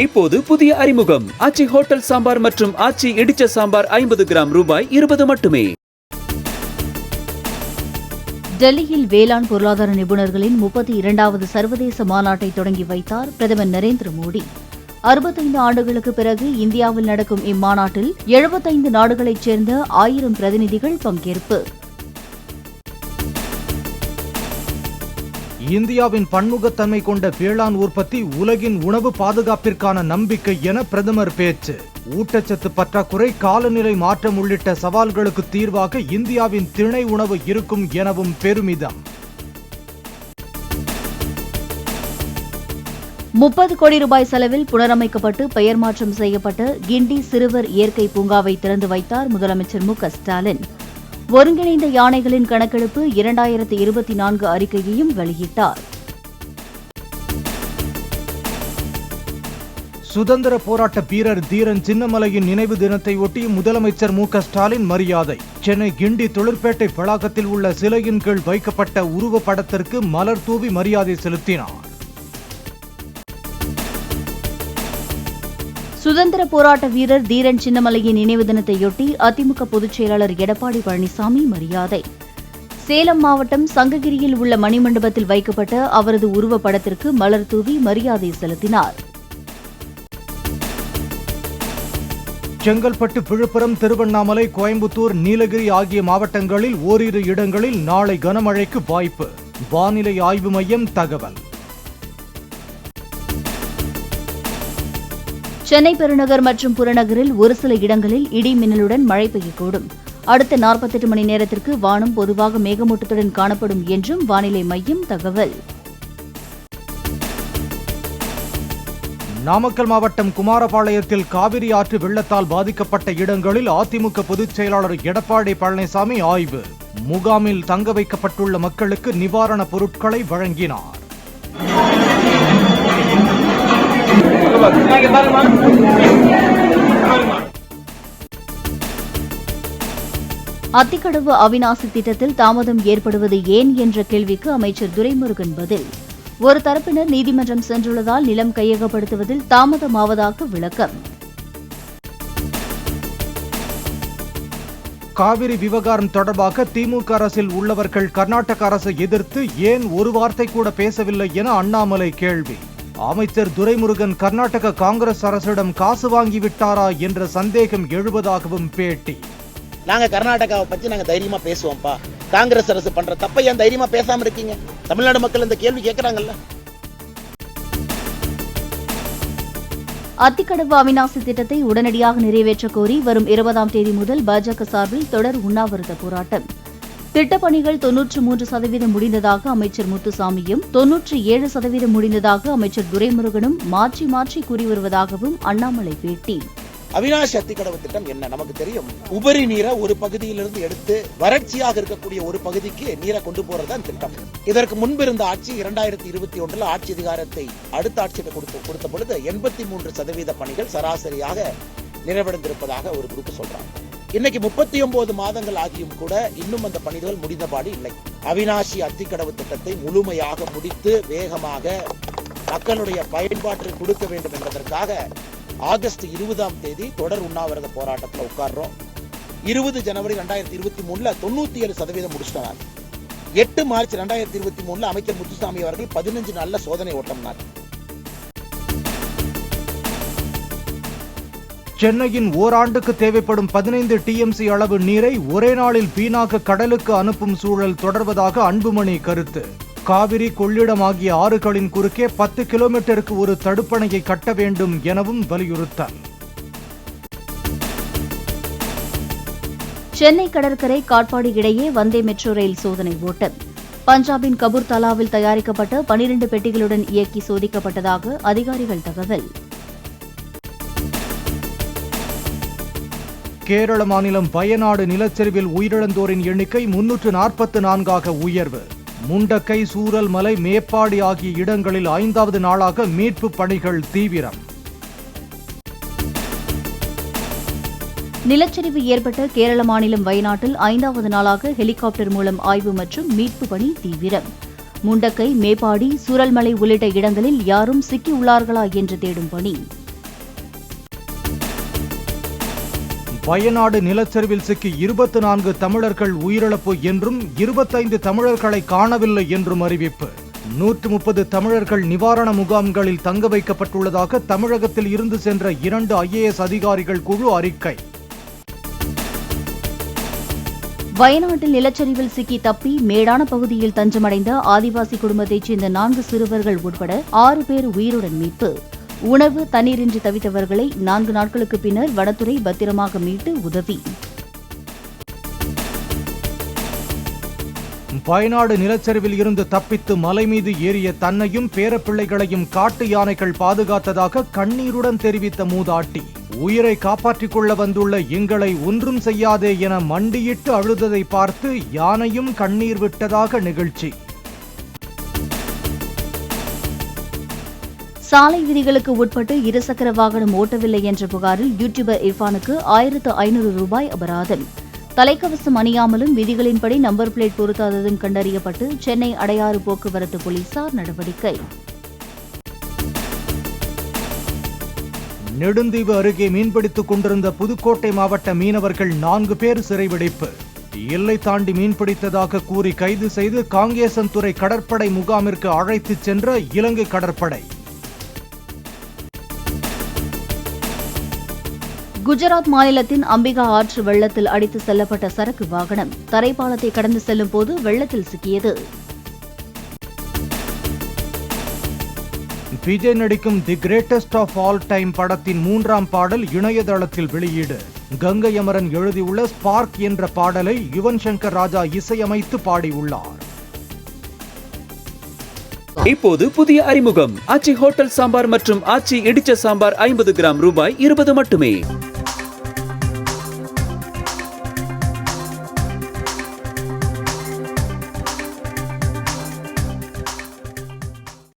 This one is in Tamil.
இப்போது புதிய அறிமுகம் ஆச்சி ஹோட்டல் சாம்பார் மற்றும் ஆச்சி இடிச்ச சாம்பார் 50 கிராம் ரூபாய் 20 மட்டுமே. டெல்லியில் வேளாண் பொருளாதார நிபுணர்களின் 32வது சர்வதேச மாநாட்டை தொடங்கி வைத்தார் பிரதமர் நரேந்திர மோடி. 65 ஆண்டுகளுக்கு பிறகு இந்தியாவில் நடக்கும் இம்மாநாட்டில் 75 நாடுகளைச் சேர்ந்த 1000 பிரதிநிதிகள் பங்கேற்பு. இந்தியாவின் பன்முகத்தன்மை கொண்ட வேளாண் உற்பத்தி உலகின் உணவு பாதுகாப்பிற்கான நம்பிக்கை என பிரதமர் பேச்சு. ஊட்டச்சத்து பற்றாக்குறை, காலநிலை மாற்றம் உள்ளிட்ட சவால்களுக்கு தீர்வாக இந்தியாவின் திணை உணவு இருக்கும் எனவும் பெருமிதம். 30 கோடி ரூபாய் செலவில் புனரமைக்கப்பட்டு பெயர் மாற்றம் செய்யப்பட்ட கிண்டி சிறுவர் இயற்கை பூங்காவை திறந்து வைத்தார் முதலமைச்சர் மு.க.ஸ்டாலின். ஒருங்கிணைந்த யானைகளின் கணக்கெடுப்பு 2024 அறிக்கையையும் வெளியிட்டார். சுதந்திர போராட்ட வீரர் தீரன் சின்னமலையின் நினைவு தினத்தை ஒட்டி முதலமைச்சர் மு.க.ஸ்டாலின் மரியாதை. சென்னை கிண்டி தொழிற்பேட்டை வளாகத்தில் உள்ள சிலையின் கீழ் வைக்கப்பட்ட உருவப்படத்திற்கு மலர் தூவி மரியாதை செலுத்தினார். சுதந்திர போராட்ட வீரர் தீரன் சின்னமலையின் நினைவு தினத்தையொட்டி அதிமுக பொதுச் செயலாளர் எடப்பாடி பழனிசாமி மரியாதை. சேலம் மாவட்டம் சங்ககிரியில் உள்ள மணிமண்டபத்தில் வைக்கப்பட்ட அவரது உருவப்படத்திற்கு மலர் தூவி மரியாதை செலுத்தினார். செங்கல்பட்டு, விழுப்புரம், திருவண்ணாமலை, கோயம்புத்தூர், நீலகிரி ஆகிய மாவட்டங்களில் ஓரிரு இடங்களில் நாளை கனமழைக்கு வாய்ப்பு. வானிலை ஆய்வு மையம் தகவல். சென்னை பெருநகர் மற்றும் புறநகரில் ஒரு சில இடங்களில் இடி மின்னலுடன் மழை பெய்யக்கூடும். அடுத்த 48 மணி நேரத்திற்கு வானம் பொதுவாக மேகமூட்டத்துடன் காணப்படும் என்றும் வானிலை மையம் தகவல். நாமக்கல் மாவட்டம் குமாரபாளையத்தில் காவிரி ஆற்று வெள்ளத்தால் பாதிக்கப்பட்ட இடங்களில் அதிமுக பொதுச் செயலாளர் எடப்பாடி பழனிசாமி ஆய்வு. முகாமில் தங்க வைக்கப்பட்டுள்ள மக்களுக்கு நிவாரணப் பொருட்களை வழங்கினார். அத்திக்கடவு அவிநாசி திட்டத்தில் தாமதம் ஏற்படுவது ஏன் என்ற கேள்விக்கு அமைச்சர் துரைமுருகன் பதில். ஒரு தரப்பினர் நீதிமன்றம் சென்றுள்ளதால் நிலம் கையகப்படுத்துவதில் தாமதமாவதாக விளக்கம். காவிரி விவகாரம் தொடர்பாக திமுக அரசில் உள்ளவர்கள் கர்நாடக அரசை எதிர்த்து ஏன் ஒரு வார்த்தை கூட பேசவில்லை என அண்ணாமலை கேள்வி. அமைச்சர் துரைமுருகன் கர்நாடக காங்கிரஸ் அரசிடம் காசு வாங்கிவிட்டாரா என்ற சந்தேகம் எழுவதாகவும் பேட்டி. நாங்க கர்நாடகாவை பத்தி நாங்க தைரியமா பேசுவோம்ப்பா. காங்கிரஸ் அரசு பண்ற தப்ப ஏன் தைரியமா பேசாம இருக்கீங்க? தமிழ்நாடு மக்கள் இந்த கேள்வி கேட்கறாங்கல்ல. அத்திக்கடவு அவிநாசி திட்டத்தை உடனடியாக நிறைவேற்ற கோரி வரும் 20ஆம் தேதி முதல் பாஜக சார்பில் தொடர் உண்ணாவிரத போராட்டம். திட்டப்பணிகள் 93% முடிந்ததாக அமைச்சர் முத்துசாமியும் 97% முடிந்ததாக அமைச்சர் துரைமுருகனும் மாற்றி மாற்றி கூறி வருவதாகவும் அண்ணாமலை பேட்டி. அவிநாசி அத்திக்கடவு திட்டம் என்ன நமக்கு தெரியும். உபரி நீரை ஒரு பகுதியிலிருந்து எடுத்து வறட்சியாக இருக்கக்கூடிய ஒரு பகுதிக்கு நீரை கொண்டு போறதுதான் திட்டம். இதற்கு முன்பு இருந்த ஆட்சி 2021 ஆட்சி அதிகாரத்தை அடுத்த ஆட்சியிட கொடுத்த பொழுது 83% பணிகள் சராசரியாக நிறைவடைந்திருப்பதாக ஒரு குரூப் சொல்றாங்க. இன்னைக்கு 39 மாதங்கள் ஆகியும் கூட இன்னும் அந்த பணிகள் முடிந்தபாடு இல்லை. அவிநாசி அத்திக்கடவு திட்டத்தை முழுமையாக முடித்து வேகமாக மக்களுடைய பயன்பாட்டிற்கு கொடுக்க வேண்டும் என்பதற்காக ஆகஸ்ட் 20ஆம் தேதி தொடர் உண்ணாவிரத போராட்டத்தில் உட்கார்றோம். 20 ஜனவரி 2023 97% முடிச்சிட்டாங்க. 8 மார்ச் 2023 அமைச்சர் முத்துசாமி அவர்கள் 15 நாள்ல சோதனை ஓட்டம்னார். சென்னையின் ஓராண்டுக்கு தேவைப்படும் 15 TMC அளவு நீரை ஒரே நாளில் வீணாக கடலுக்கு அனுப்பும் சூழல் தொடர்வதாக அன்புமணி கருத்து. காவிரி, கொள்ளிடம் ஆகிய ஆறுகளின் குறுக்கே 10 கிலோமீட்டருக்கு ஒரு தடுப்பணையை கட்ட வேண்டும் எனவும் வலியுறுத்தல். சென்னை கடற்கரை காட்பாடி இடையே வந்தே மெட்ரோ ரயில் சோதனை ஓட்டம். பஞ்சாபின் கபூர் தலாவில் தயாரிக்கப்பட்ட 12 பெட்டிகளுடன் இயக்கி சோதிக்கப்பட்டதாக அதிகாரிகள் தகவல். கேரள மாநிலம் வயநாடு நிலச்சரிவில் உயிரிழந்தோரின் எண்ணிக்கை 344ஆக உயர்வு. முண்டக்கை, சூரல்மலை, மேப்பாடி ஆகிய இடங்களில் 5வது நாளாக மீட்பு பணிகள் தீவிரம். நிலச்சரிவு ஏற்பட்ட கேரள மாநிலம் வயநாட்டில் 5வது நாளாக ஹெலிகாப்டர் மூலம் ஆய்வு மற்றும் மீட்பு பணி தீவிரம். முண்டக்கை, மேப்பாடி, சூரல்மலை உள்ளிட்ட இடங்களில் யாரும் சிக்கியுள்ளார்களா என்று தேடும் பணி. வயநாடு நிலச்சரிவில் சிக்கி 24 தமிழர்கள் உயிரிழப்பு என்றும் 25 தமிழர்களை காணவில்லை என்றும் அறிவிப்பு. 130 தமிழர்கள் நிவாரண முகாம்களில் தங்க வைக்கப்பட்டுள்ளதாக தமிழகத்தில் இருந்து சென்ற 2 IAS அதிகாரிகள் குழு அறிக்கை. வயநாட்டில் நிலச்சரிவில் சிக்கி தப்பி மேடான பகுதியில் தஞ்சமடைந்த ஆதிவாசி குடும்பத்தைச் சேர்ந்த 4 சிறுவர்கள் உட்பட 6 பேர் உயிருடன் மீட்பு. உணவு தண்ணீரின்றி தவித்தவர்களை 4 நாட்களுக்கு பின்னர் வனத்துறை பத்திரமாக மீட்டு உதவி. வயநாடு நிலச்சரிவில் இருந்து தப்பித்து மலை மீது ஏறிய தன்னையும் பேரப்பிள்ளைகளையும் காட்டு யானைகள் பாதுகாத்ததாக கண்ணீருடன் தெரிவித்த மூதாட்டி. உயிரை காப்பாற்றிக் கொள்ள வந்துள்ள எங்களை ஒன்றும் செய்யாதே என மண்டியிட்டு அழுததை பார்த்து யானையும் கண்ணீர் விட்டதாக நிகழ்ச்சி. சாலை விதிகளுக்கு உட்பட்டு இருசக்கர வாகனம் ஓட்டவில்லை என்ற புகாரில் யூடியூபர் இர்ஃபானுக்கு 1500 ரூபாய் அபராதம். தலைக்கவசம் அணியாமலும் விதிகளின்படி நம்பர் பிளேட் பொருத்தாததும் கண்டறியப்பட்டு சென்னை அடையாறு போக்குவரத்து போலீசார் நடவடிக்கை. நெடுந்தீவு அருகே மீன்பிடித்துக் கொண்டிருந்த புதுக்கோட்டை மாவட்ட மீனவர்கள் 4 பேர் சிறைபிடிப்பு. எல்லை தாண்டி மீன்பிடித்ததாக கூறி கைது செய்து காங்கேசன்துறை கடற்படை முகாமிற்கு அழைத்துச் சென்ற இலங்கை கடற்படை. குஜராத் மாநிலத்தின் அம்பிகா ஆற்று வெள்ளத்தில் அடித்து செல்லப்பட்ட சரக்கு வாகனம் தரைப்பாலத்தை கடந்து செல்லும் போது வெள்ளத்தில் சிக்கியது. விஜய் நடிக்கும் the greatest of all time படத்தின் 3ஆம் பாடல் இணையதளத்தில் வெளியீடு. கங்கை அமரன் எழுதியுள்ள ஸ்பார்க் என்ற பாடலை யுவன் சங்கர் ராஜா இசையமைத்து பாடியுள்ளார். இப்போது புதிய அறிமுகம் ஆச்சி ஹோட்டல் சாம்பார் மற்றும் ஆச்சி இடிச்ச சாம்பார் 50 கிராம் ரூபாய் 20 மட்டுமே.